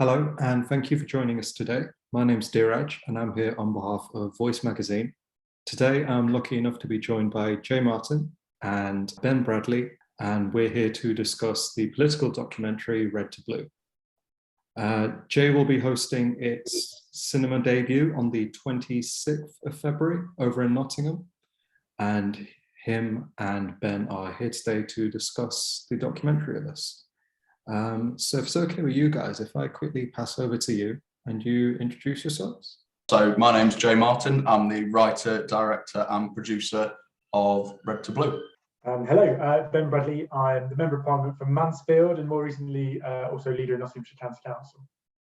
Hello, and thank you for joining us today. My name's Dheeraj, and I'm here on behalf of Voice Magazine. Today, I'm lucky enough to be joined by Jay Martin and Ben Bradley, and we're here to discuss the political documentary RedT'Blue. Jay will be hosting its cinema debut on the 26th of February over in Nottingham, and him and Ben are here today to discuss the documentary with us. So if it's okay with you guys, if I quickly pass over to you and you introduce yourselves. So my name's Jay Martin. I'm the writer, director and producer of RedT'Blue. Hello, Ben Bradley. I'm the Member of Parliament for Mansfield and more recently also leader in Nottinghamshire County Council.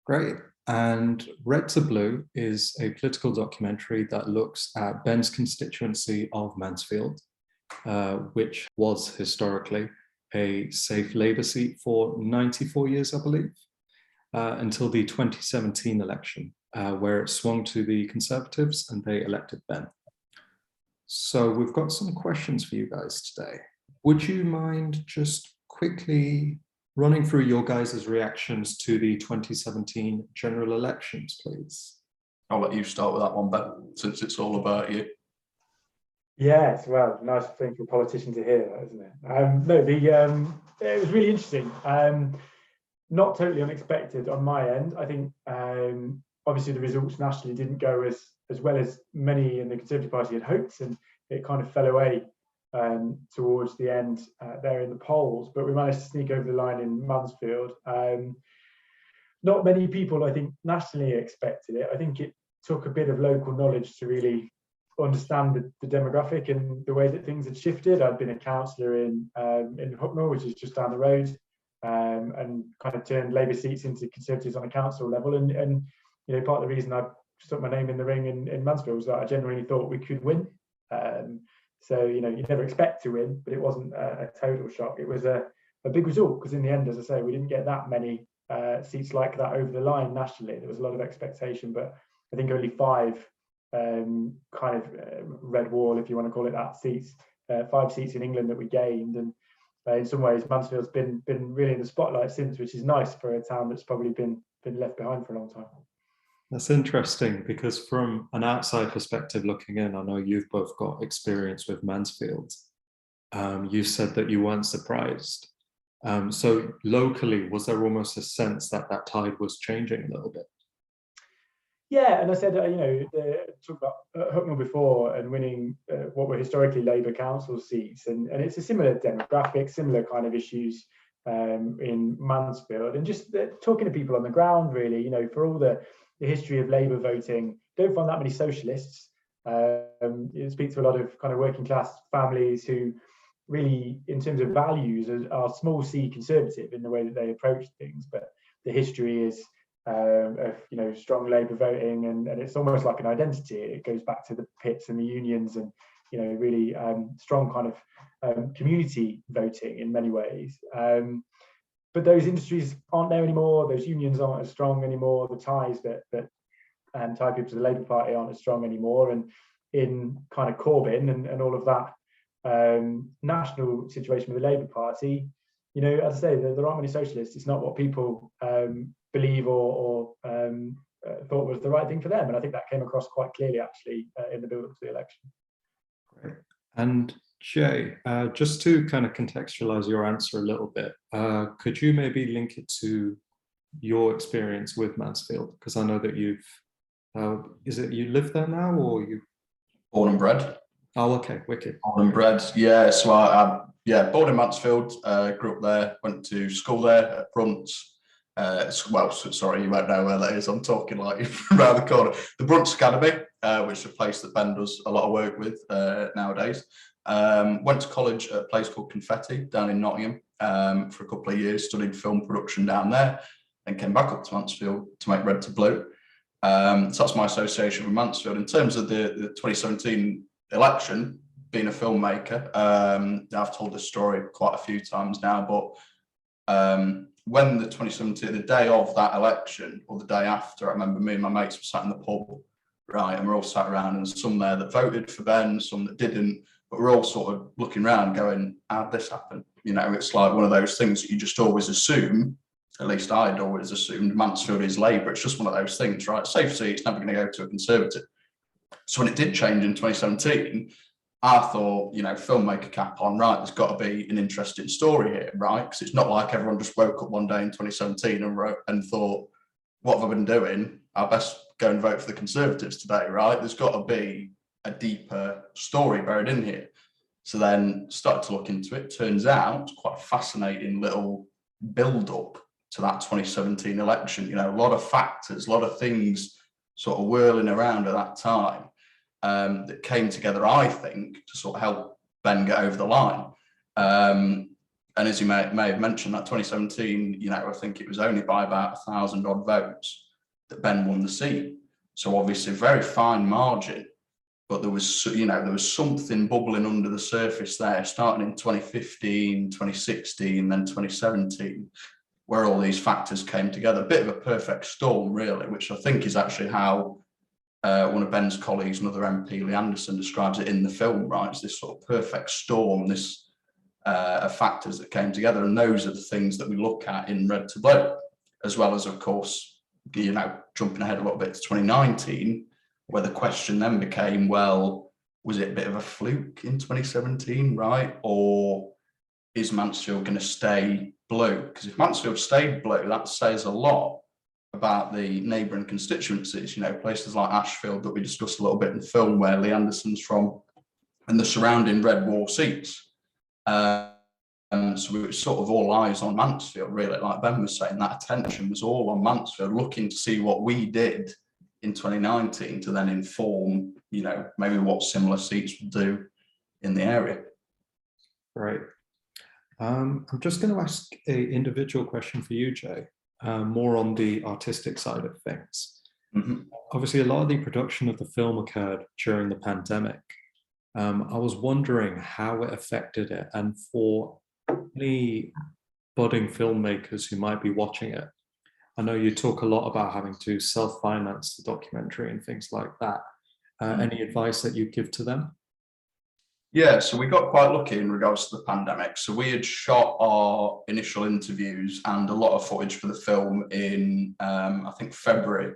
Great. And RedT'Blue is a political documentary that looks at Ben's constituency of Mansfield, which was historically a safe Labour seat for 94 years, I believe, until the 2017 election, where it swung to the Conservatives and they elected Ben. So we've got some questions for you guys today. Would you mind just quickly running through your guys' reactions to the 2017 general elections, please? I'll let you start with that one, Ben, since it's all about you. Yes, well, nice thing for a politician to hear, isn't it? It was really interesting. Not totally unexpected on my end. I think obviously the results nationally didn't go as well as many in the Conservative Party had hoped, and it kind of fell away towards the end there in the polls. But we managed to sneak over the line in Mansfield. Not many people, I think, nationally expected it. I think it took a bit of local knowledge to really understand the demographic and the way that things had shifted. I'd been a councillor in Hucknall, which is just down the road, and kind of turned Labour seats into Conservatives on a council level. And you know, part of the reason I stuck my name in the ring in Mansfield was that I genuinely thought we could win. So you know, you never expect to win, but it wasn't a total shock. It was a big result because in the end, as I say, we didn't get that many seats like that over the line nationally. There was a lot of expectation, but I think only 5 kind of red wall, if you want to call it that, seats, 5 seats in England that we gained. And in some ways Mansfield's been really in the spotlight since, which is nice for a town that's probably been left behind for a long time. That's interesting because from an outside perspective looking in, I know you've both got experience with Mansfield. You said that you weren't surprised. So locally, was there almost a sense that that tide was changing a little bit? Yeah, and I said, you know, talk about Hucknall before and winning what were historically Labour council seats, and it's a similar demographic, similar kind of issues in Mansfield, and just talking to people on the ground, really, you know, for all the history of Labour voting, don't find that many socialists. You speak to a lot of kind of working class families who really, in terms of values, are small c Conservative in the way that they approach things, but the history is of, you know, strong Labour voting, and it's almost like an identity. It goes back to the pits and the unions, and you know, really strong kind of community voting in many ways. But those industries aren't there anymore. Those unions aren't as strong anymore. The ties that tie people to the Labour Party aren't as strong anymore. And in kind of Corbyn and all of that national situation with the Labour Party, you know, as I say, there aren't many socialists. It's not what people believe or thought was the right thing for them. And I think that came across quite clearly, actually, in the build-up to the election. Great. And Jay, just to kind of contextualize your answer a little bit, could you maybe link it to your experience with Mansfield? Because I know that you've, is it you live there now, or you? Born and bred. Oh, okay, wicked. Born and bred, yeah. So I born in Mansfield, grew up there, went to school there at Brunts. Well, sorry, you won't know where that is. I'm talking like around the corner. The Brunts Academy, which is a place that Ben does a lot of work with nowadays. Went to college at a place called Confetti down in Nottingham for a couple of years, studied film production down there, then came back up to Mansfield to make RedT'Blue. So that's my association with Mansfield. In terms of the 2017 election, being a filmmaker, I've told this story quite a few times now, but when the 2017, the day of that election or the day after, I remember me and my mates were sat in the pub, right, and we're all sat around, and there's some there that voted for Ben, some that didn't, but we're all sort of looking around going, how'd this happen? You know, it's like one of those things that you just always assume at least I'd always assumed Mansfield is Labour. It's just one of those things, right? Safe seat, it's never going to go to a Conservative. So when it did change in 2017, I thought, filmmaker cap on, right, there's got to be an interesting story here, right? Because it's not like everyone just woke up one day in 2017 and thought, what have I been doing? I best go and vote for the Conservatives today, right? There's got to be a deeper story buried in here. So then started to look into it. Turns out it's quite a fascinating little build-up to that 2017 election. A lot of factors, a lot of things sort of whirling around at that time that came together, I think, to sort of help Ben get over the line. And as you may have mentioned, that 2017, I think it was only by about 1,000 odd votes that Ben won the seat. So obviously very fine margin, but there was something bubbling under the surface there, starting in 2015, 2016, then 2017, where all these factors came together. A bit of a perfect storm, really, which I think is actually how one of Ben's colleagues, another MP, Lee Anderson, describes it in the film, right? It's this sort of perfect storm, this of factors that came together. And those are the things that we look at in RedT'Blue, as well as, of course, jumping ahead a little bit to 2019, where the question then became, well, was it a bit of a fluke in 2017, right? Or is Mansfield going to stay blue? Because if Mansfield stayed blue, that says a lot about the neighbouring constituencies, places like Ashfield that we discussed a little bit in the film, where Lee Anderson's from, and the surrounding Red Wall seats. So it was sort of all eyes on Mansfield, really. Like Ben was saying, that attention was all on Mansfield, looking to see what we did in 2019 to then inform, maybe what similar seats would do in the area. Right. I'm just going to ask an individual question for you, Jay, more on the artistic side of things. Mm-hmm. Obviously, a lot of the production of the film occurred during the pandemic. I was wondering how it affected it, and for any budding filmmakers who might be watching it, I know you talk a lot about having to self-finance the documentary and things like that. Any advice that you give to them? Yeah, so we got quite lucky in regards to the pandemic. So we had shot our initial interviews and a lot of footage for the film in, I think, February,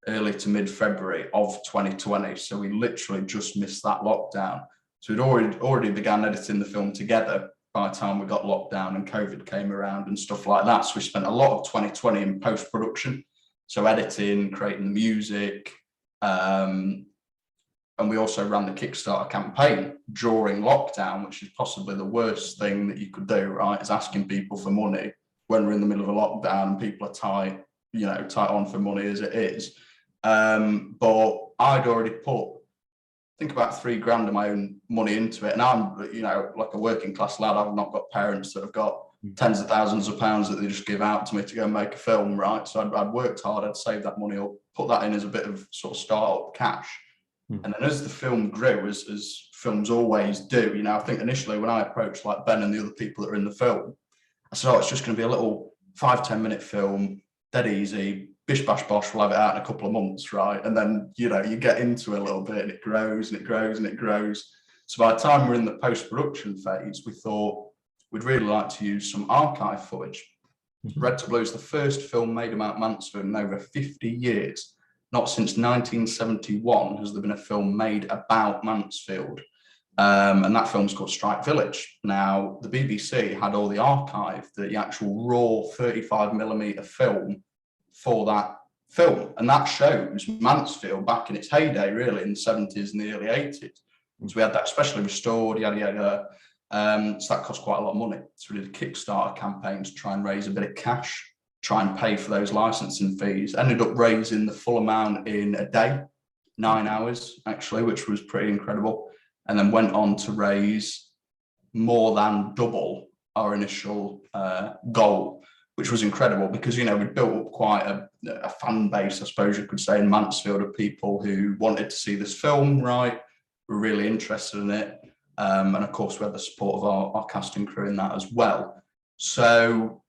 early to mid-February of 2020. So we literally just missed that lockdown. So we'd already began editing the film together by the time we got locked down and COVID came around and stuff like that. So we spent a lot of 2020 in post-production. So editing, creating the music, and we also ran the Kickstarter campaign during lockdown, which is possibly the worst thing that you could do, right? Is asking people for money when we're in the middle of a lockdown and people are tight on for money as it is. But I'd already put, I think, about $3,000 of my own money into it. And I'm, like a working class lad. I've not got parents that have got tens of thousands of pounds that they just give out to me to go and make a film, right? So I'd worked hard, I'd saved that money up, put that in as a bit of sort of start-up cash. And then as the film grew, as films always do, I think initially when I approached like Ben and the other people that are in the film, I said, it's just going to be a little 5-10 minute film, dead easy, bish bash bosh, we'll have it out in a couple of months, right? And then, you get into it a little bit and it grows and it grows and it grows. So by the time we're in the post-production phase, we thought we'd really like to use some archive footage. RedT'Blue is the first film made about Mansfield in over 50 years. Not since 1971 has there been a film made about Mansfield. And that film's called Strike Village. Now, the BBC had all the archive, the actual raw 35mm film for that film. And that shows Mansfield back in its heyday, really, in the 70s and the early 80s. So we had that specially restored, yada, yada. So that cost quite a lot of money. So we did a Kickstarter campaign to try and raise a bit of cash, try and pay for those licensing fees. Ended up raising the full amount in a day, 9 hours, actually, which was pretty incredible. And then went on to raise more than double our initial goal, which was incredible because, we built up quite a fan base, I suppose you could say, in Mansfield of people who wanted to see this film, right? Were really interested in it. And of course, we had the support of our casting crew in that as well. So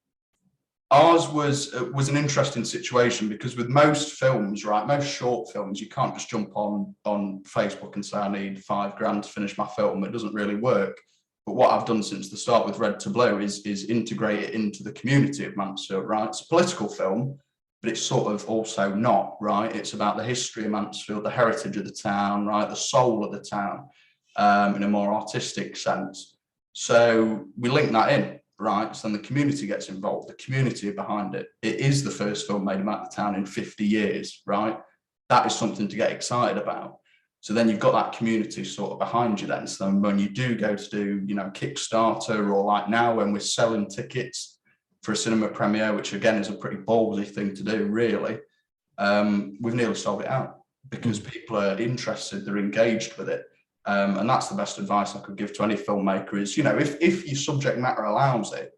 ours was an interesting situation because with most films, right, most short films, you can't just jump on Facebook and say, I need $5,000 to finish my film. It doesn't really work. But what I've done since the start with RedT'Blue is integrate it into the community of Mansfield, right? It's a political film, but it's sort of also not, right? It's about the history of Mansfield, the heritage of the town, right? The soul of the town, in a more artistic sense. So we link that in, right? So then the community gets involved, the community behind it. It is the first film made about the town in 50 years, right? That is something to get excited about. So then you've got that community sort of behind you then. So then when you do go to do, you know, Kickstarter, or like now when we're selling tickets for a cinema premiere, which again is a pretty ballsy thing to do, really, we've nearly sold it out because people are interested, they're engaged with it. And that's the best advice I could give to any filmmaker is, you know, if your subject matter allows it,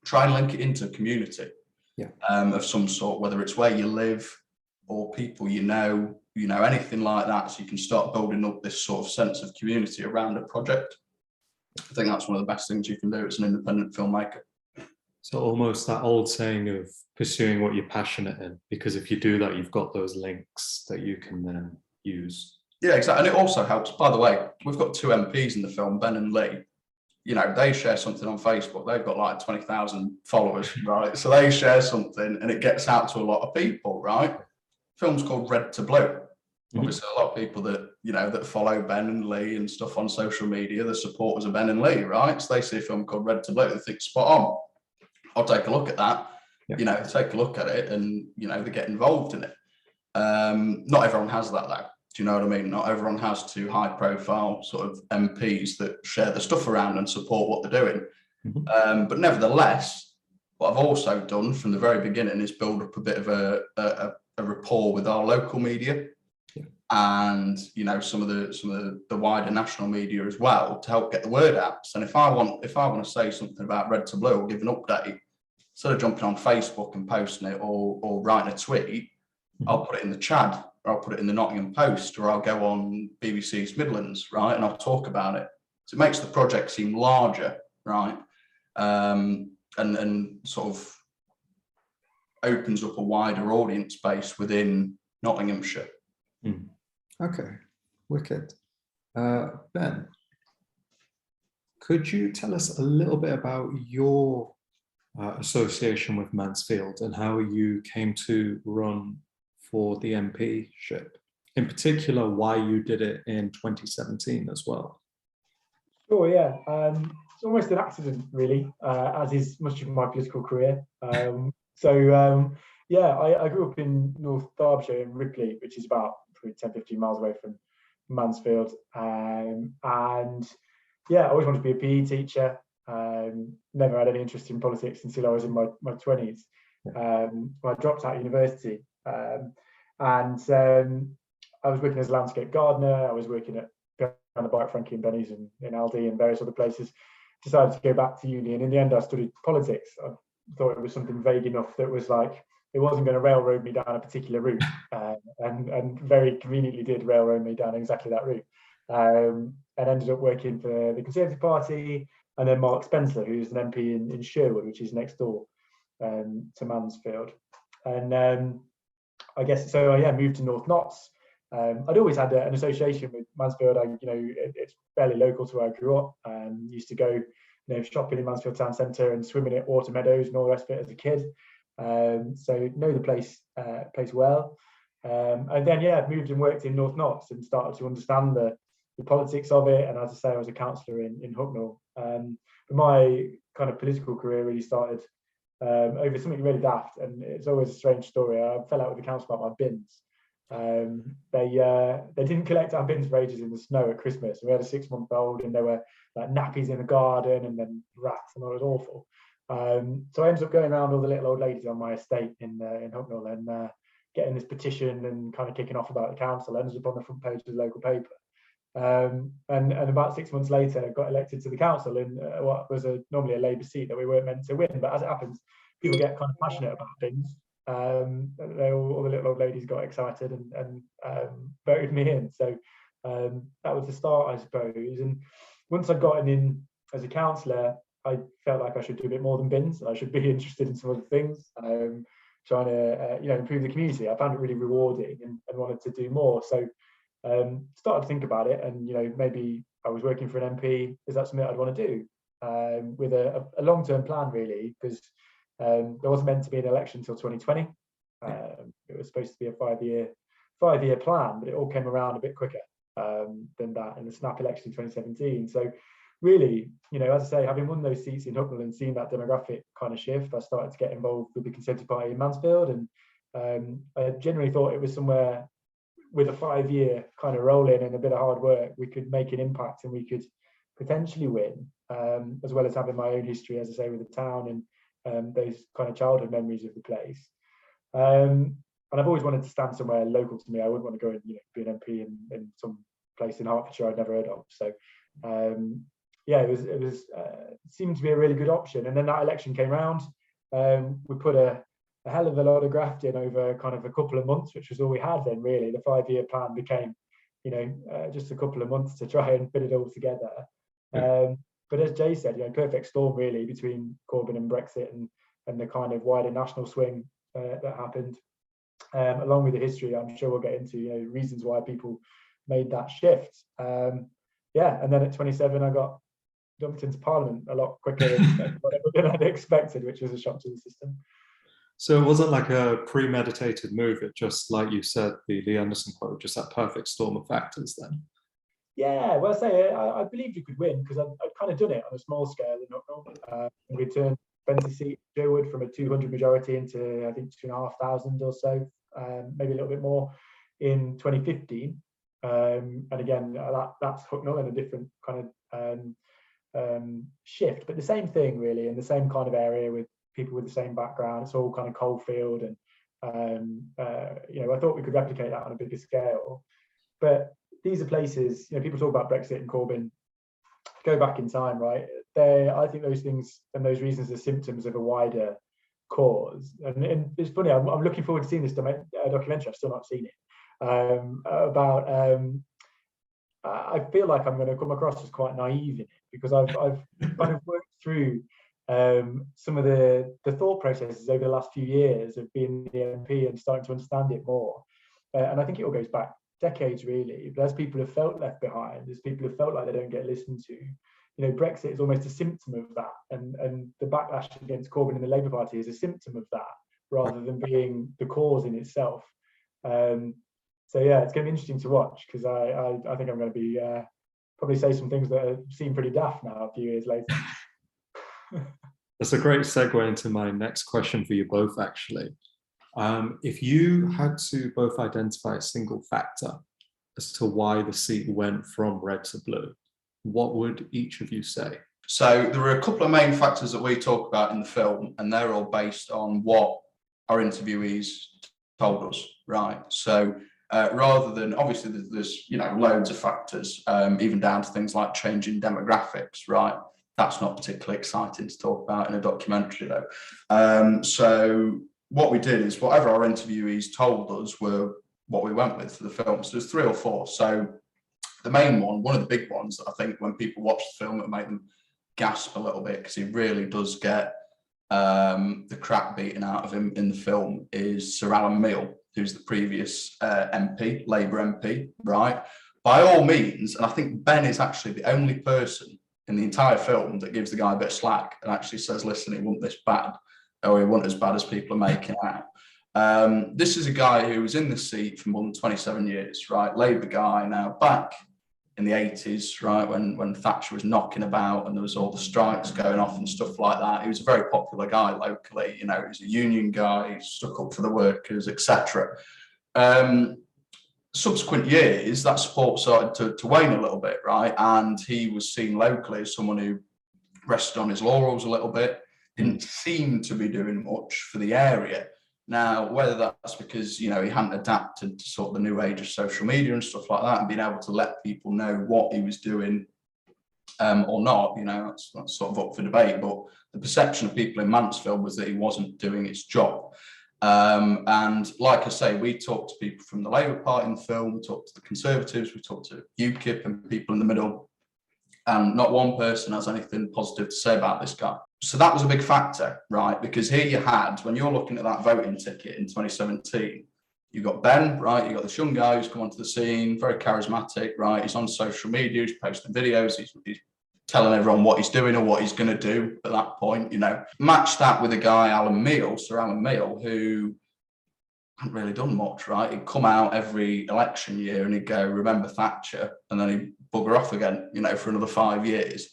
try and link it into a community of some sort, whether it's where you live or people you know, anything like that. So you can start building up this sort of sense of community around a project. I think that's one of the best things you can do as an independent filmmaker. So almost that old saying of pursuing what you're passionate in, because if you do that, you've got those links that you can then use. Yeah, exactly. And it also helps, by the way, we've got 2 MPs in the film, Ben and Lee. You know, they share something on Facebook. They've got like 20,000 followers, right? So they share something and it gets out to a lot of people, right? Film's called RedT'Blue. Obviously, a lot of people that, you know, that follow Ben and Lee and stuff on social media, the supporters of Ben and Lee, right? So they see a film called RedT'Blue, they think spot on. I'll take a look at that. You know, take a look at it and, you know, they get involved in it. Not everyone has that though. Do you know what I mean? Not everyone has 2 high profile sort of MPs that share the stuff around and support what they're doing. But nevertheless, what I've also done from the very beginning is build up a bit of a rapport with our local media and, you know, some of the wider national media as well to help get the word out. And if I want to say something about RedT'Blue or give an update, instead of jumping on Facebook and posting it or writing a tweet, I'll put it in the Chad, or I'll put it in the Nottingham Post, or I'll go on BBC East Midlands, right, and I'll talk about it. So it makes the project seem larger, right, and sort of opens up a wider audience base within Nottinghamshire. Okay, wicked. Ben, could you tell us a little bit about your association with Mansfield and how you came to run for the MPship? In particular, why you did it in 2017 as well? Sure, yeah. It's almost an accident, really, as is much of my political career. Yeah, I grew up in North Derbyshire in Ripley, which is about 10-15 miles away from Mansfield. And yeah, I always wanted to be a PE teacher. Never had any interest in politics until I was in my 20s. When I dropped out of university. I was working as a landscape gardener. I was working at on the bike Frankie and Benny's in Aldi and various other places. Decided to go back to uni, and in the end I studied politics. I thought it was something vague enough that was like it wasn't going to railroad me down a particular route, and very conveniently did railroad me down exactly that route, and ended up working for the Conservative Party, and then Mark Spencer, who's an MP in Sherwood, which is next door to Mansfield. And I guess so. Yeah, moved to North Notts. I'd always had an association with Mansfield. It's fairly local to where I grew up. Used to go, shopping in Mansfield town centre and swimming at water meadows and all the rest of it as a kid. So know the place well. And then moved and worked in North Notts and started to understand the politics of it. And as I say, I was a councillor in Hucknall. But my kind of political career really started over something really daft, and it's always a strange story. I fell out with the council about my bins. They didn't collect our bins for ages in the snow at Christmas. We had a 6-month-old, and there were like nappies in the garden, and then rats, and it was awful. So I ended up going around all the little old ladies on my estate in Hucknall and getting this petition and kind of kicking off about the council. I ended up on the front page of the local paper. And about 6 months later, I got elected to the council in what was normally a Labour seat that we weren't meant to win. But as it happens, people get kind of passionate about bins. All the little old ladies got excited and voted me in. So that was the start, I suppose. And once I got in as a councillor, I felt like I should do a bit more than bins. I should be interested in some other things, trying to improve the community. I found it really rewarding and wanted to do more. So started to think about it, and maybe I was working for an MP, is that something I'd want to do? With a long-term plan, really, because there wasn't meant to be an election until 2020. It was supposed to be a five-year plan, but it all came around a bit quicker than that in the snap election in 2017. So really, as I say, having won those seats in Hucknall and seen that demographic kind of shift, I started to get involved with the Conservative Party in Mansfield, and I generally thought it was somewhere with a 5-year kind of roll in and a bit of hard work, we could make an impact and we could potentially win, as well as having my own history, as I say, with the town and those kind of childhood memories of the place. And I've always wanted to stand somewhere local to me. I wouldn't want to go and be an MP in some place in Hertfordshire I'd never heard of. So it seemed to be a really good option. And then that election came round. We put a hell of a lot of graft in over kind of a couple of months, which was all we had then, really. The 5-year plan became, just a couple of months to try and put it all together. But as Jay said, perfect storm really between Corbyn and Brexit and the kind of wider national swing that happened, along with the history I'm sure we'll get into, reasons why people made that shift. And then at 27 I got dumped into Parliament a lot quicker than I'd expected, which was a shock to the system. So it wasn't like a premeditated move, it just, like you said, the Lee Anderson quote, just that perfect storm of factors then? Yeah, well, I believed you could win because I'd kind of done it on a small scale in Hucknall. We turned 20 seat Sherwood from a 200 majority into, I think, 2,500 or so, maybe a little bit more in 2015. And again, that's Hucknall in a different kind of shift, but the same thing really, in the same kind of area with people with the same background. It's all kind of coalfield, and I thought we could replicate that on a bigger scale. But these are places, people talk about Brexit and Corbyn, go back in time, right? I think those things and those reasons are symptoms of a wider cause. And it's funny, I'm looking forward to seeing this documentary. I've still not seen it, about I feel like I'm going to come across as quite naive in it, because I've kind of worked through some of the thought processes over the last few years of being the MP and starting to understand it more. And I think it all goes back decades really, but as people have felt left behind, as people have felt like they don't get listened to, Brexit is almost a symptom of that, and the backlash against Corbyn and the Labour Party is a symptom of that rather than being the cause in itself. So yeah, it's going to be interesting to watch, because I think I'm going to be probably say some things that seem pretty daft now a few years later. That's a great segue into my next question for you both, actually. If you had to both identify a single factor as to why the seat went from red to blue, what would each of you say? So there are a couple of main factors that we talk about in the film, and they're all based on what our interviewees told us, right? So rather than, obviously there's loads of factors, even down to things like changing demographics, right? That's not particularly exciting to talk about in a documentary though. So what we did is whatever our interviewees told us were what we went with for the film. So there's 3 or 4. So the main one of the big ones that I think when people watch the film, it make them gasp a little bit, because he really does get the crap beaten out of him in the film, is Sir Alan Meale, who's the previous MP, Labour MP, right? By all means, and I think Ben is actually the only person in the entire film that gives the guy a bit of slack and actually says, listen, it wasn't this bad, or it wasn't as bad as people are making out. This is a guy who was in the seat for more than 27 years, right? Labour guy, now back in the 80s, right, when Thatcher was knocking about and there was all the strikes going off and stuff like that. He was a very popular guy locally, he was a union guy, he stuck up for the workers, etc. Subsequent years, that support started to wane a little bit, right? And he was seen locally as someone who rested on his laurels a little bit, didn't seem to be doing much for the area. Now, whether that's because, he hadn't adapted to sort of the new age of social media and stuff like that, and being able to let people know what he was doing or not, that's sort of up for debate. But the perception of people in Mansfield was that he wasn't doing his job. And like I say, we talked to people from the Labour Party in the film, we talked to the Conservatives, we talked to UKIP and people in the middle, and not one person has anything positive to say about this guy. So that was a big factor, right? Because here you had, when you're looking at that voting ticket in 2017, You've got Ben, right? You've got this young guy who's come onto the scene, very charismatic, right? He's on social media, he's posting videos, he's telling everyone what he's doing or what he's going to do at that point, you know. Match that with a guy, Sir Alan Meal, who hadn't really done much, right? He'd come out every election year and he'd go, remember Thatcher, and then he'd bugger off again, you know, for another 5 years.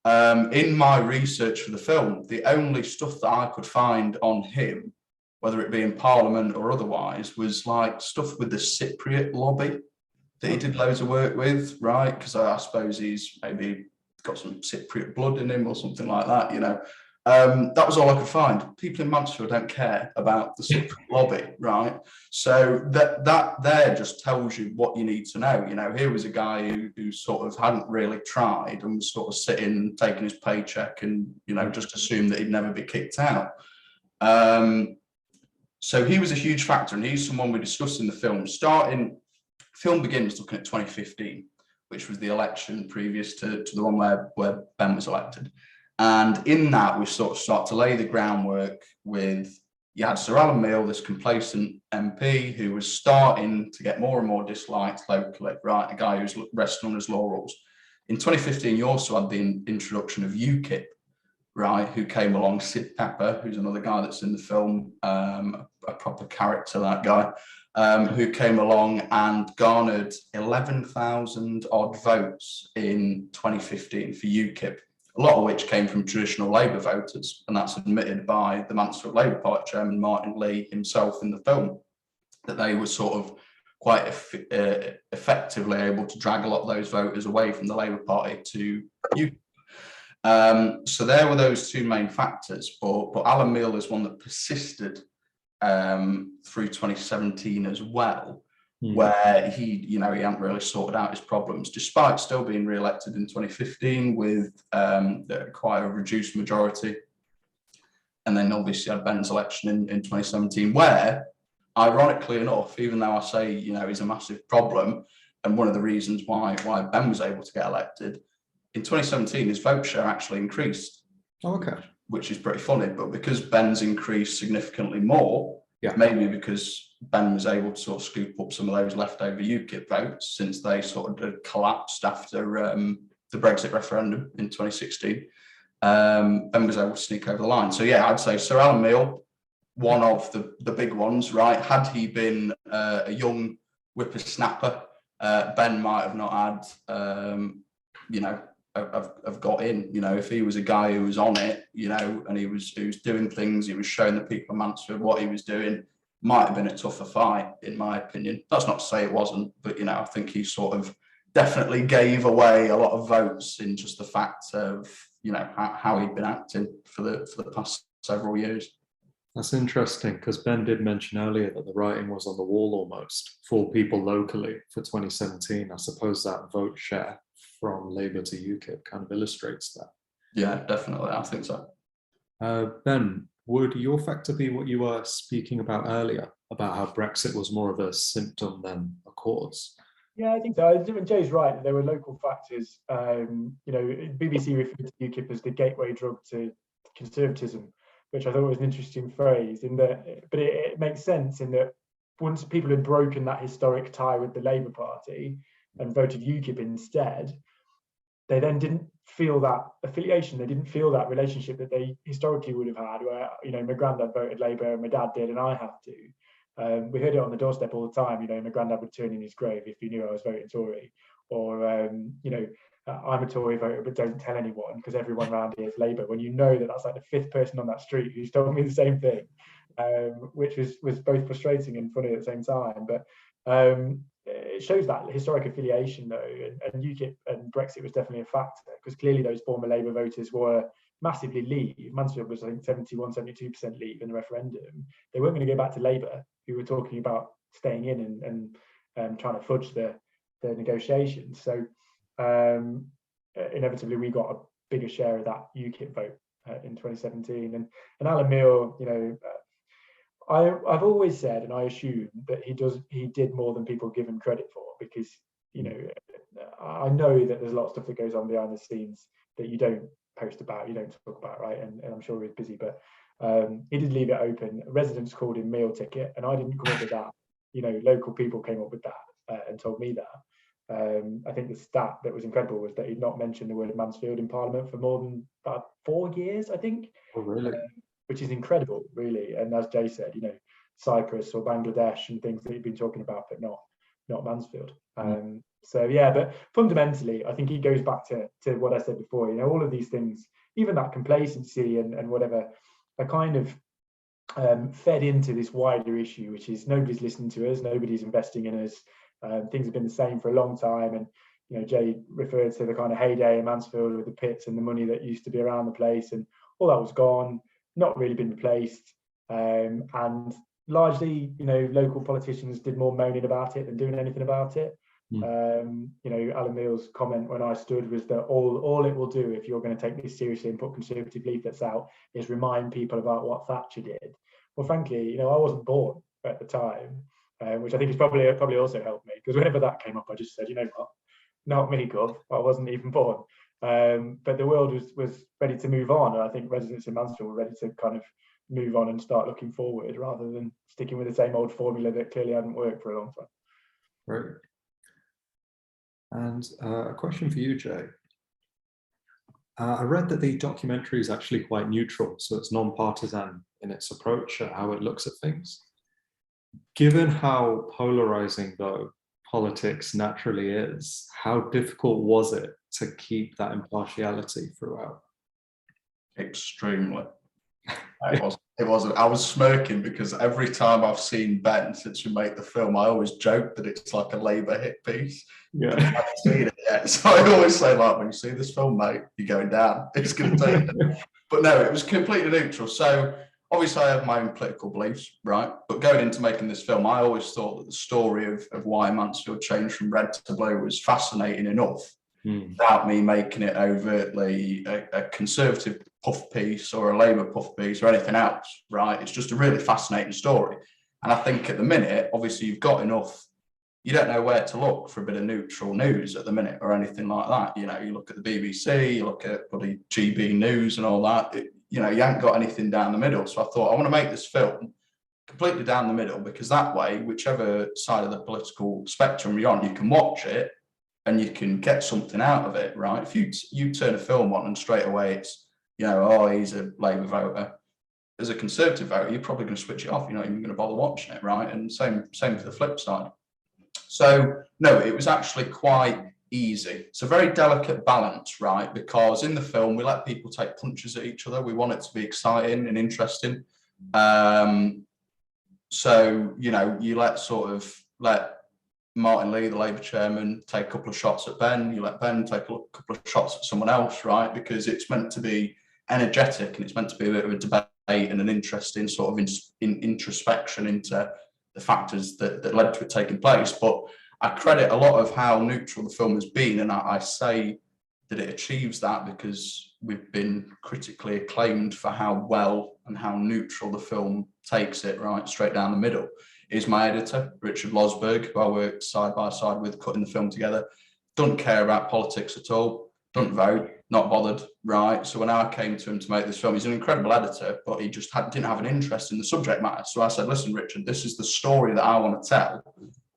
In my research for the film, the only stuff that I could find on him, whether it be in Parliament or otherwise, was like stuff with the Cypriot lobby that he did loads of work with, right? Because I suppose he's maybe got some Cypriot blood in him or something like that, you know. That was all I could find. People in Mansfield don't care about the Cypriot lobby, right? So that there just tells you what you need to know. You know, here was a guy who sort of hadn't really tried and was sort of sitting, taking his paycheck and, you know, just assumed that he'd never be kicked out. So he was a huge factor, and he's someone we discussed in the film. Film begins looking at 2015, which was the election previous to the one where Ben was elected. And in that, we sort of start to lay the groundwork with, you had Sir Alan Meal, this complacent MP who was starting to get more and more disliked locally, right? A guy who's resting on his laurels. In 2015, you also had the introduction of UKIP, right, who came along, Sid Pepper, who's another guy that's in the film, a proper character, that guy, who came along and garnered 11,000 odd votes in 2015 for UKIP, a lot of which came from traditional Labour voters, and that's admitted by the Mansfield Labour Party chairman, Martin Lee, himself in the film, that they were sort of quite effectively able to drag a lot of those voters away from the Labour Party to UKIP. So there were those two main factors, but Alan Meal is one that persisted through 2017 as well, where he hadn't really sorted out his problems, despite still being re-elected in 2015 with quite a reduced majority. And then obviously had Ben's election in 2017, where, ironically enough, even though I say, he's a massive problem, and one of the reasons why Ben was able to get elected, in 2017, his vote share actually increased. Oh, okay. Which is pretty funny, but because Ben's increased significantly more, maybe because Ben was able to sort of scoop up some of those leftover UKIP votes since they sort of collapsed after the Brexit referendum in 2016, Ben was able to sneak over the line. So yeah, I'd say Sir Alan Meal, one of the big ones, right? Had he been a young whippersnapper, Ben might have not had, have got in. If he was a guy who was on it, and he was doing things, he was showing the people of Mansfield what he was doing, might have been a tougher fight, in my opinion. That's not to say it wasn't, but I think he sort of definitely gave away a lot of votes in just the fact of how he'd been acting for the past several years. That's interesting, because Ben did mention earlier that the writing was on the wall almost for people locally for 2017. I suppose that vote share from Labour to UKIP kind of illustrates that. Yeah, definitely. I think so. Ben, would your factor be what you were speaking about earlier, about how Brexit was more of a symptom than a cause? Yeah, I think so. I think Jay's right. There were local factors. BBC referred to UKIP as the gateway drug to conservatism, which I thought was an interesting phrase. But it makes sense in that once people had broken that historic tie with the Labour Party and voted UKIP instead, they then didn't feel that affiliation. They didn't feel that relationship that they historically would have had, where my granddad voted Labour and my dad did, and I had to. We heard it on the doorstep all the time. My granddad would turn in his grave if he knew I was voting Tory, or I'm a Tory voter, but don't tell anyone because everyone around here is Labour. When that's like the fifth person on that street who's told me the same thing, which was both frustrating and funny at the same time. But it shows that historic affiliation, though, and UKIP and Brexit was definitely a factor, because clearly those former Labour voters were massively Leave. Mansfield was, I think, 71-72% Leave in the referendum. They weren't going to go back to Labour, who were talking about staying in and trying to fudge the negotiations. So inevitably we got a bigger share of that UKIP vote in 2017. And Alan Meal, I've always said, and I assume that he did more than people give him credit for, because I know that there's a lot of stuff that goes on behind the scenes that you don't post about, you don't talk about, right? And I'm sure he's busy, but he did leave it open. Residents called him meal ticket, and I didn't call it that. local people came up with that and told me that. I think the stat that was incredible was that he'd not mentioned the word Mansfield in Parliament for more than about 4 years, I think. Oh, really? Which is incredible, really. And as Jay said, Cyprus or Bangladesh and things that he'd been talking about, but not Mansfield. So yeah, but fundamentally, I think it goes back to what I said before. All of these things, even that complacency and whatever, are kind of fed into this wider issue, which is nobody's listening to us, nobody's investing in us. Things have been the same for a long time, and Jay referred to the kind of heyday in Mansfield with the pits and the money that used to be around the place, and all that was gone, not really been replaced, and largely, local politicians did more moaning about it than doing anything about it. Alan Neil's comment when I stood was that all it will do, if you're going to take this seriously and put Conservative leaflets out, is remind people about what Thatcher did. Well, frankly, I wasn't born at the time, which I think has probably also helped me, because whenever that came up, I just said, what, not me, Gov, I wasn't even born. But the world was ready to move on, and I think residents in Mansfield were ready to kind of move on and start looking forward, rather than sticking with the same old formula that clearly hadn't worked for a long time. Right. And a question for you, Jay. I read that the documentary is actually quite neutral, so it's non-partisan in its approach at how it looks at things. Given how polarizing, though, politics naturally is, how difficult was it to keep that impartiality throughout? Extremely. It wasn't. I was smirking because every time I've seen Ben since we made the film, I always joke that it's like a Labour hit piece. Yeah. I haven't seen it yet. So I always say, like, when you see this film, mate, you're going down. It's going to take it. But no, it was completely neutral. So obviously I have my own political beliefs, right? But going into making this film, I always thought that the story of why Mansfield changed from red to blue was fascinating enough without me making it overtly a Conservative puff piece or a Labour puff piece or anything else, right? It's just a really fascinating story. And I think at the minute, obviously you've got enough, you don't know where to look for a bit of neutral news at the minute or anything like that. You look at the BBC, you look at bloody GB News and all that, you haven't got anything down the middle. So I thought, I want to make this film completely down the middle, because that way, whichever side of the political spectrum you're on, you can watch it and you can get something out of it, right? If you turn a film on and straight away it's, oh, he's a Labour voter. As a Conservative voter, you're probably going to switch it off. You're not even going to bother watching it, right? And same for the flip side. So no, it was actually quite easy. It's a very delicate balance, right? Because in the film, we let people take punches at each other. We want it to be exciting and interesting. So, you let Martin Lee, the Labour chairman, take a couple of shots at Ben. You let Ben take a couple of shots at someone else, right? Because it's meant to be energetic and it's meant to be a bit of a debate and an interesting sort of introspection into the factors that led to it taking place. But I credit a lot of how neutral the film has been, and I say that it achieves that because we've been critically acclaimed for how well and how neutral the film takes it, right, straight down the middle. Is my editor, Richard Losberg, who I worked side by side with, cutting the film together. Doesn't care about politics at all, doesn't vote, not bothered, right? So when I came to him to make this film, he's an incredible editor, but he just didn't have an interest in the subject matter. So I said, listen, Richard, this is the story that I want to tell.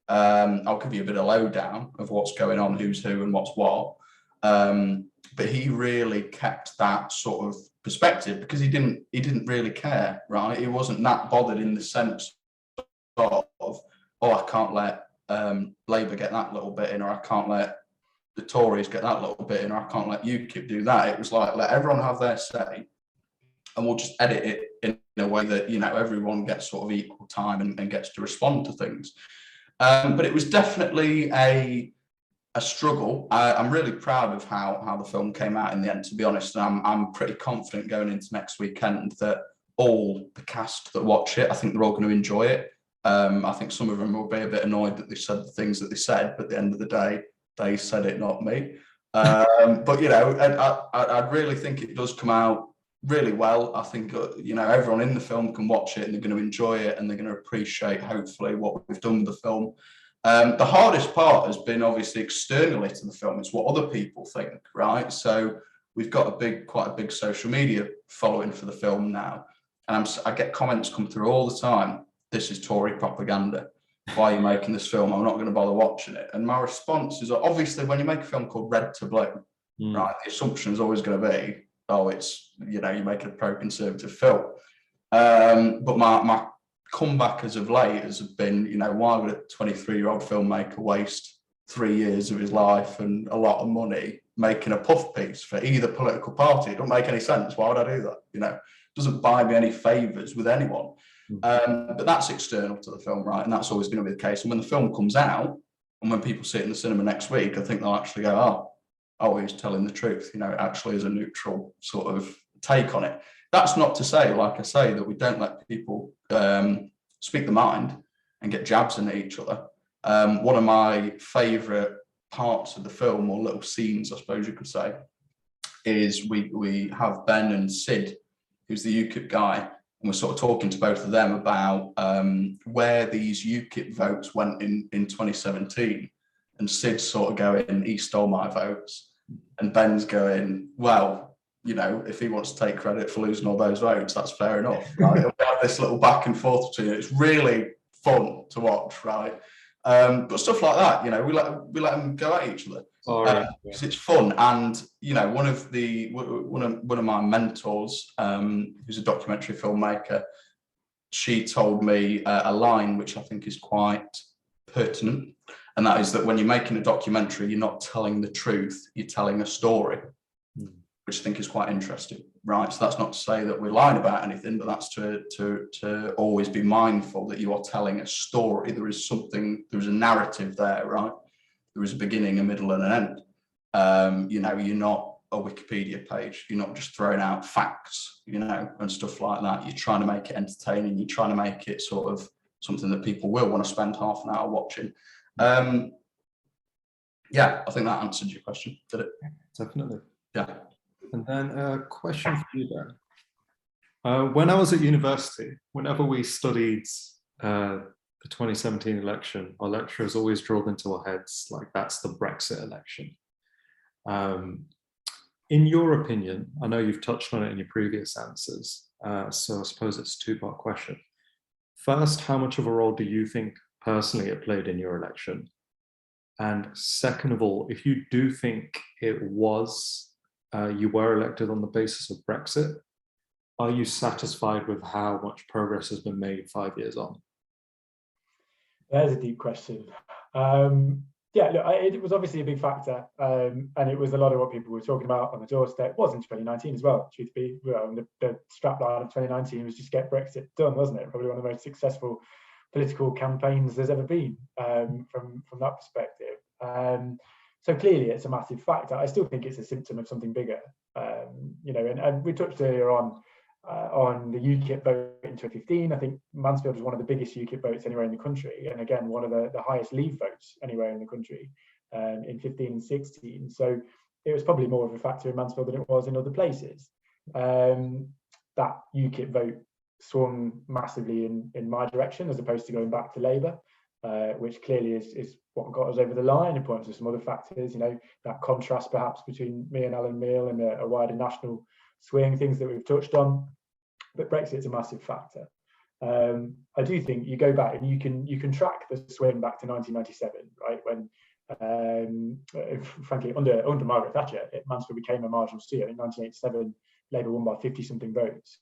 I'll give you a bit of lowdown of what's going on, who's who and what's what. But he really kept that sort of perspective because he didn't really care, right? He wasn't that bothered in the sense of, oh, I can't let Labour get that little bit in, or I can't let the Tories get that little bit in, or I can't let UKIP do that. It was like, let everyone have their say, and we'll just edit it in a way that, everyone gets sort of equal time and gets to respond to things. But it was definitely a struggle. I'm really proud of how the film came out in the end, to be honest. And I'm pretty confident going into next weekend that all the cast that watch it, I think they're all going to enjoy it. I think some of them will be a bit annoyed that they said the things that they said, but at the end of the day, they said it, not me. But, I really think it does come out really well. I think, everyone in the film can watch it and they're going to enjoy it and they're going to appreciate, hopefully, what we've done with the film. The hardest part has been obviously externally to the film. It's what other people think, right? So we've got quite a big social media following for the film now. And I get comments come through all the time. This is Tory propaganda. why are you making this film? I'm not going to bother watching it. And my response is, obviously, when you make a film called RedT'Blue, right, the assumption is always going to be, oh, it's, you know, you're making a pro-conservative film. But my comeback as of late has been, you know, why would a 23-year-old filmmaker waste 3 years of his life and a lot of money making a puff piece for either political party? It don't make any sense. Why would I do that? You know, it doesn't buy me any favors with anyone. But that's external to the film, right? And that's always going to be the case. And when the film comes out, and when people see it in the cinema next week, I think they'll actually go, oh, he's telling the truth. You know, it actually is a neutral sort of take on it. That's not to say, like I say, that we don't let people speak their mind and get jabs in at each other. One of my favourite parts of the film, or little scenes, I suppose you could say, is we have Ben and Sid, who's the UKIP guy, and we're sort of talking to both of them about where these UKIP votes went in 2017. And Sid's sort of going, he stole my votes. And Ben's going, well, you know, if he wants to take credit for losing all those votes, that's fair enough, right? We have this little back and forth between it. It's really fun to watch, right? But stuff like that, you know, we let them go at each other. Because it's fun. And you know, one of my mentors, who's a documentary filmmaker, she told me a line which I think is quite pertinent, and that is that when you're making a documentary, you're not telling the truth, you're telling a story, which I think is quite interesting, right? So that's not to say that we're lying about anything, but that's to always be mindful that you are telling a story. There is a narrative there, right? There is a beginning, a middle, and an end. You know, you're not a Wikipedia page. You're not just throwing out facts, you know, and stuff like that. You're trying to make it entertaining. You're trying to make it sort of something that people will want to spend half an hour watching. Yeah, I think that answered your question, did it? Definitely. Yeah. And then a question for you then. When I was at university, whenever we studied the 2017 election, our lecturers always drilled into our heads like that's the Brexit election. In your opinion, I know you've touched on it in your previous answers, so I suppose it's a two-part question. First, how much of a role do you think personally it played in your election? And second of all, if you do think it was, you were elected on the basis of Brexit, are you satisfied with how much progress has been made 5 years on? There's a deep question. Yeah, look, it was obviously a big factor, and it was a lot of what people were talking about on the doorstep. It was in 2019 as well, truth be. Well, the strapline of 2019 was just get Brexit done, wasn't it? Probably one of the most successful political campaigns there's ever been, from that perspective. So clearly, it's a massive factor. I still think it's a symptom of something bigger. You know, and we touched earlier on the UKIP vote in 2015. I think Mansfield was one of the biggest UKIP votes anywhere in the country, and again one of the highest Leave votes anywhere in the country in 15 and 16. So it was probably more of a factor in Mansfield than it was in other places. That UKIP vote swung massively in my direction as opposed to going back to Labour, which clearly is what got us over the line. It points to some other factors, you know, that contrast perhaps between me and Alan Meale and a wider national swing, things that we've touched on. But Brexit's a massive factor. I do think you go back and you can track the swing back to 1997, right, when frankly under Margaret Thatcher, Mansfield became a marginal seat. I think 1987 Labour won by 50-something votes.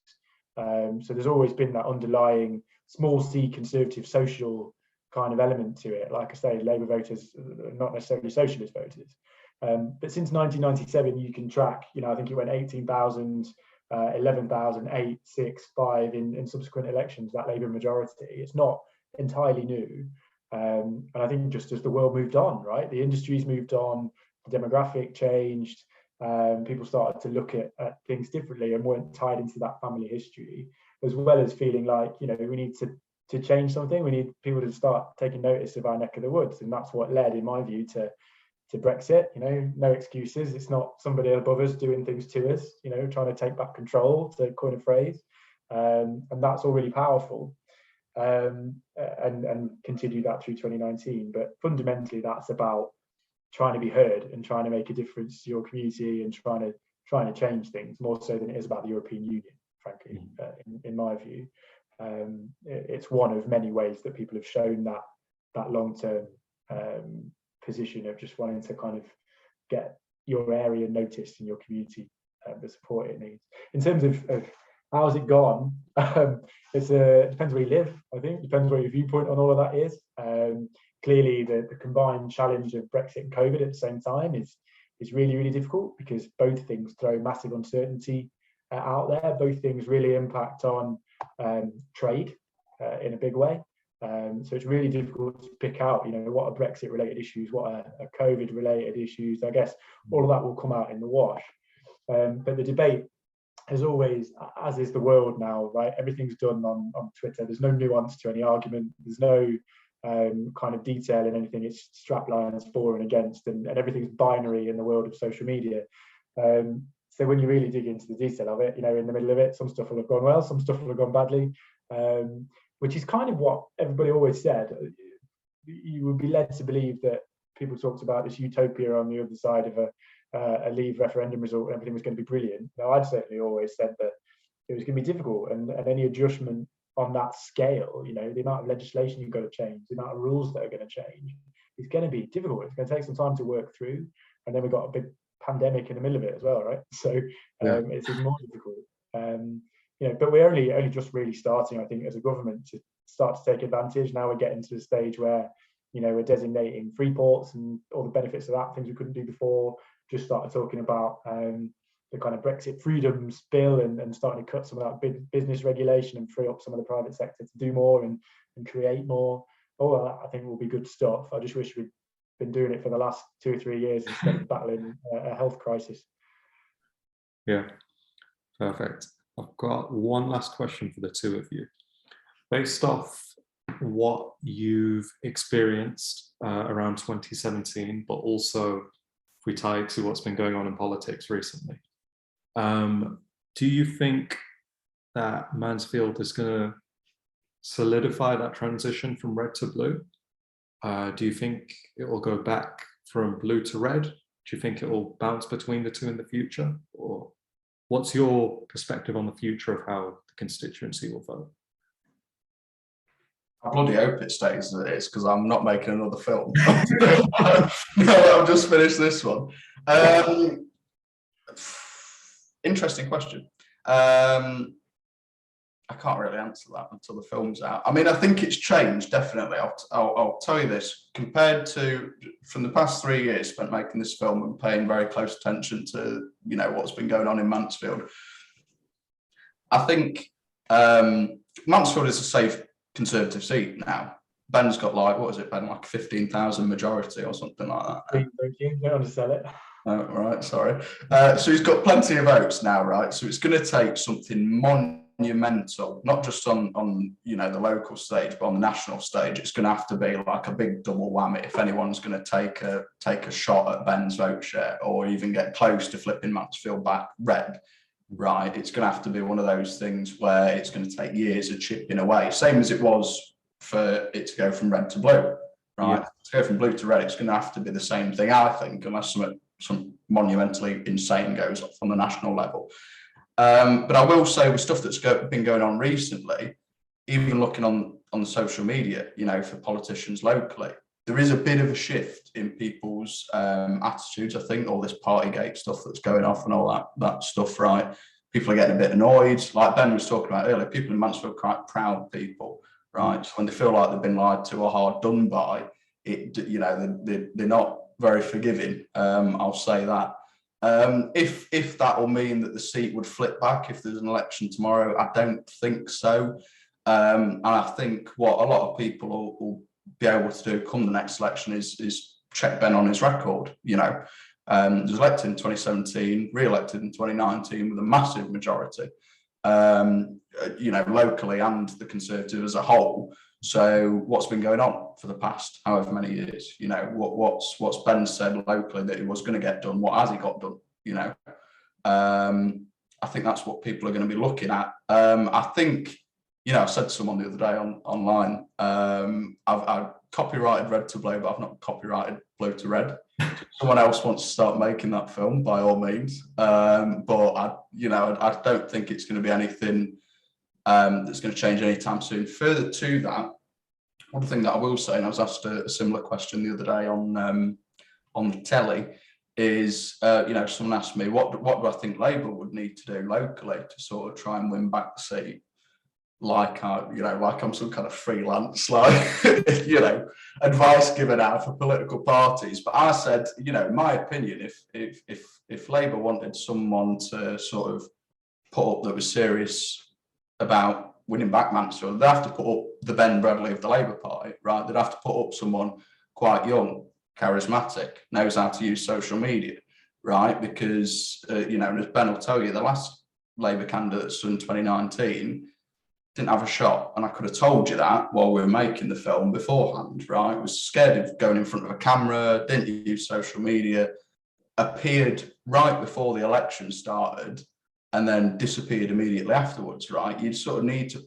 So there's always been that underlying small c conservative social kind of element to it. Like I say, Labour voters are not necessarily socialist voters. But since 1997, you can track, you know, I think it went 18,000, 11,000, 8, 6, 5 in subsequent elections, that Labour majority. It's not entirely new. And I think just as the world moved on, right, the industries moved on, the demographic changed, people started to look at things differently and weren't tied into that family history, as well as feeling like, you know, we need to change something. We need people to start taking notice of our neck of the woods. And that's what led, in my view, to Brexit. You know, no excuses. It's not somebody above us doing things to us, you know, trying to take back control, to coin a phrase. And that's all really powerful. And continue that through 2019. But fundamentally, that's about trying to be heard and trying to make a difference to your community and trying to change things more so than it is about the European Union, frankly, in my view. It's one of many ways that people have shown that that long-term position of just wanting to kind of get your area noticed in your community, the support it needs. In terms of how's it gone, it depends where you live. I think depends where your viewpoint on all of that is. Clearly, the combined challenge of Brexit and COVID at the same time is really, really difficult, because both things throw massive uncertainty out there. Both things really impact on trade in a big way. So it's really difficult to pick out, what are Brexit-related issues, what are COVID-related issues. I guess all of that will come out in the wash. But the debate has always, as is the world now, right? Everything's done on Twitter. There's no nuance to any argument. There's no kind of detail in anything. It's strap lines for and against, and everything's binary in the world of social media. So when you really dig into the detail of it, in the middle of it, some stuff will have gone well, some stuff will have gone badly, which is kind of what everybody always said. You would be led to believe that people talked about this utopia on the other side of a Leave referendum result, and everything was going to be brilliant. Now, I'd certainly always said that it was going to be difficult, and any adjustment on that scale, the amount of legislation you've got to change, the amount of rules that are going to change, is going to be difficult. It's going to take some time to work through, and then we've got a big pandemic in the middle of it as well, right? So it's even more difficult. But we're only just really starting, I think, as a government to start to take advantage. Now we're getting to the stage where, we're designating free ports and all the benefits of that, things we couldn't do before. Just started talking about the kind of Brexit freedoms bill and starting to cut some of that big business regulation and free up some of the private sector to do more and create more. All of that, I think, will be good stuff. I just wish we'd been doing it for the last 2 or 3 years instead of battling a health crisis. Yeah, perfect. I've got one last question for the two of you. Based off what you've experienced around 2017, but also if we tie it to what's been going on in politics recently, do you think that Mansfield is going to solidify that transition from red to blue? Do you think it will go back from blue to red? Do you think it will bounce between the two in the future? Or what's your perspective on the future of how the constituency will vote? I bloody hope it stays as it is, because I'm not making another film. I've just finished this one. Interesting question. I can't really answer that until the film's out. I mean, I think it's changed, definitely. I'll tell you this, compared to from the past 3 years spent making this film and paying very close attention to, what's been going on in Mansfield. I think Mansfield is a safe Conservative seat now. Ben's got like 15,000 majority or something like that. Thank you. Don't undersell it. Oh, right, sorry. So he's got plenty of votes now, right? So it's going to take something monumental, not just on the local stage, but on the national stage. It's going to have to be like a big double whammy if anyone's going to take a shot at Ben's vote share, or even get close to flipping Mansfield back red. Right, it's going to have to be one of those things where it's going to take years of chipping away, same as it was for it to go from red to blue. Right, to go from blue to red, it's going to have to be the same thing, I think, unless some monumentally insane goes off on the national level. But I will say, with stuff that's been going on recently, even looking on social media, for politicians locally, there is a bit of a shift in people's attitudes. I think all this Partygate stuff that's going off and all that stuff, right? People are getting a bit annoyed. Like Ben was talking about earlier, people in Mansfield are quite proud people, right? So when they feel like they've been lied to or hard done by, they're not very forgiving. I'll say that. If that will mean that the seat would flip back if there's an election tomorrow, I don't think so. And I think what a lot of people will be able to do come the next election is check Ben on his record. He was elected in 2017, re-elected in 2019 with a massive majority, locally and the Conservative as a whole. So what's been going on for the past however many years? What's Ben said locally that he was going to get done? What has he got done? I think that's what people are going to be looking at. I think, I said to someone the other day online, I've copyrighted Red to Blue, but I've not copyrighted Blue to Red. Someone else wants to start making that film, by all means. But I don't think it's going to be anything that's going to change anytime soon. Further to that, one thing that I will say, and I was asked a similar question the other day on the telly, is someone asked me what do I think Labour would need to do locally to sort of try and win back the seat, like I'm some kind of freelance advice given out for political parties. But I said, in my opinion, if Labour wanted someone to sort of put up that was serious about winning back Mansfield, they'd have to put up the Ben Bradley of the Labour Party, right? They'd have to put up someone quite young, charismatic, knows how to use social media, right? Because, and as Ben will tell you, the last Labour candidates in 2019 didn't have a shot. And I could have told you that while we were making the film beforehand, right? Was scared of going in front of a camera, didn't use social media, appeared right before the election started, and then disappeared immediately afterwards, right? You sort of need to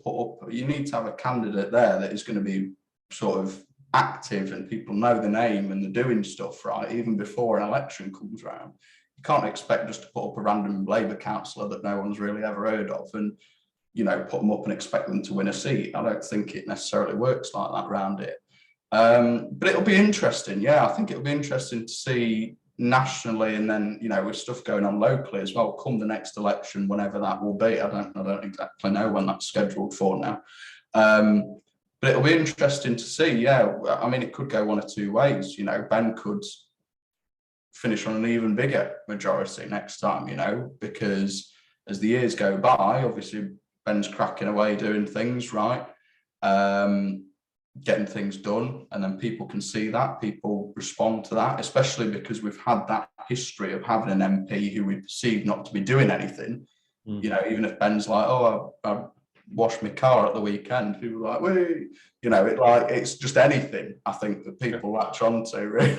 you need to have a candidate there that is going to be sort of active and people know the name and they're doing stuff, right? Even before an election comes around. You can't expect just to put up a random Labour councillor that no one's really ever heard of and, put them up and expect them to win a seat. I don't think it necessarily works like that around it. But it'll be interesting. Yeah, I think it'll be interesting to see nationally, and then with stuff going on locally as well come the next election, whenever that will be. I don't exactly know when that's scheduled for now, but it'll be interesting to see. Yeah, I mean, it could go one or two ways. Ben could finish on an even bigger majority next time, because as the years go by, obviously Ben's cracking away doing things right, getting things done, and then people can see that, people respond to that, especially because we've had that history of having an MP who we perceive not to be doing anything. Even if Ben's like, oh, I washed my car at the weekend, people are like, wait, it's just anything, I think, that people latch onto, really.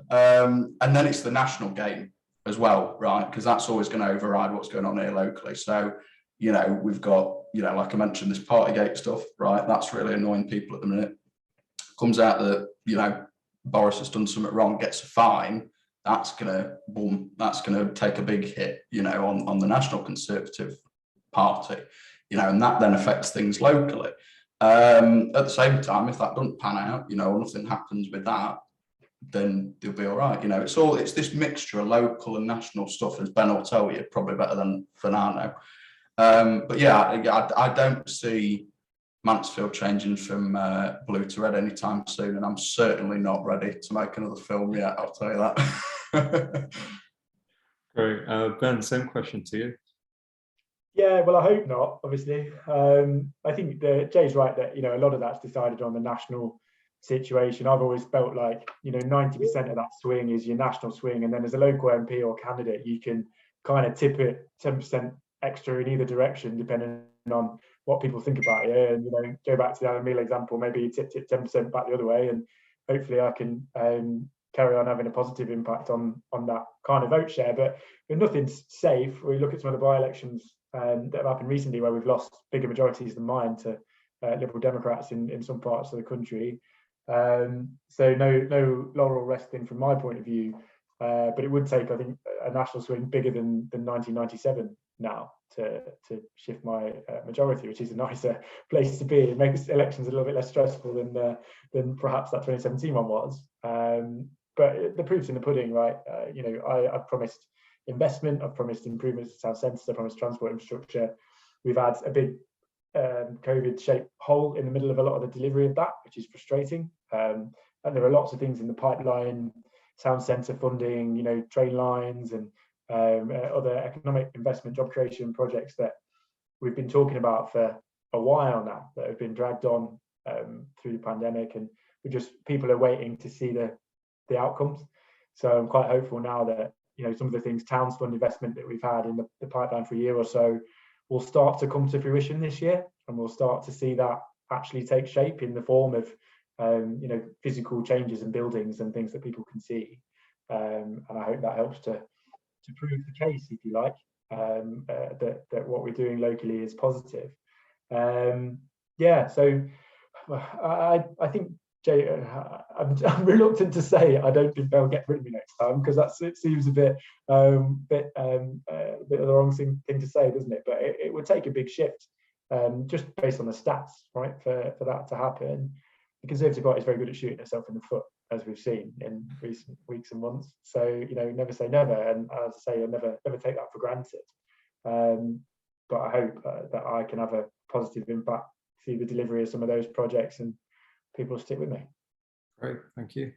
And then it's the national game as well, right? Because that's always going to override what's going on here locally. So we've got, like I mentioned, this Partygate stuff, right? That's really annoying people at the minute. Comes out that, Boris has done something wrong, gets a fine. That's going to take a big hit, on the National Conservative Party, and that then affects things locally. At the same time, if that doesn't pan out, nothing happens with that, then they'll be all right. It's this mixture of local and national stuff, as Ben will tell you, probably better than I know. But yeah, I don't see Mansfield changing from blue to red anytime soon, and I'm certainly not ready to make another film yet, I'll tell you that. Great. Ben, same question to you. Yeah, well, I hope not, obviously. I think Jay's right that, a lot of that's decided on the national situation. I've always felt like, 90% of that swing is your national swing, and then as a local MP or candidate, you can kind of tip it 10% extra in either direction, depending on what people think about it. And go back to the Alan Meal example, maybe you tipped it 10% back the other way, and hopefully I can carry on having a positive impact on that kind of vote share. But nothing's safe. We look at some of the by-elections that have happened recently, where we've lost bigger majorities than mine to Liberal Democrats in some parts of the country. So no laurel resting from my point of view. But it would take, I think, a national swing bigger than 1997 now to shift my majority, which is a nicer place to be. It makes elections a little bit less stressful than perhaps that 2017 one was. But the proof's in the pudding, right? I've promised investment, I've promised improvements to town centres, I've promised transport infrastructure. We've had a big COVID-shaped hole in the middle of a lot of the delivery of that, which is frustrating. And there are lots of things in the pipeline, town centre funding, train lines and other economic investment, job creation projects that we've been talking about for a while now, that have been dragged on through the pandemic, and people are waiting to see the outcomes. So I'm quite hopeful now that some of the things, towns fund investment that we've had in the pipeline for a year or so, will start to come to fruition this year, and we'll start to see that actually take shape in the form of physical changes in buildings and things that people can see. And I hope that helps to prove the case, if you like, that what we're doing locally is positive. So I think, Jay, I'm reluctant to say I don't think they'll get rid of me next time, because it seems a bit of the wrong thing to say, doesn't it? But it would take a big shift just based on the stats, right, for that to happen. The Conservative Party is very good at shooting itself in the foot, as we've seen in recent weeks and months. So, you know, never say never, and as I say, I'll never take that for granted. But I hope that I can have a positive impact through the delivery of some of those projects, and people stick with me. Great, thank you.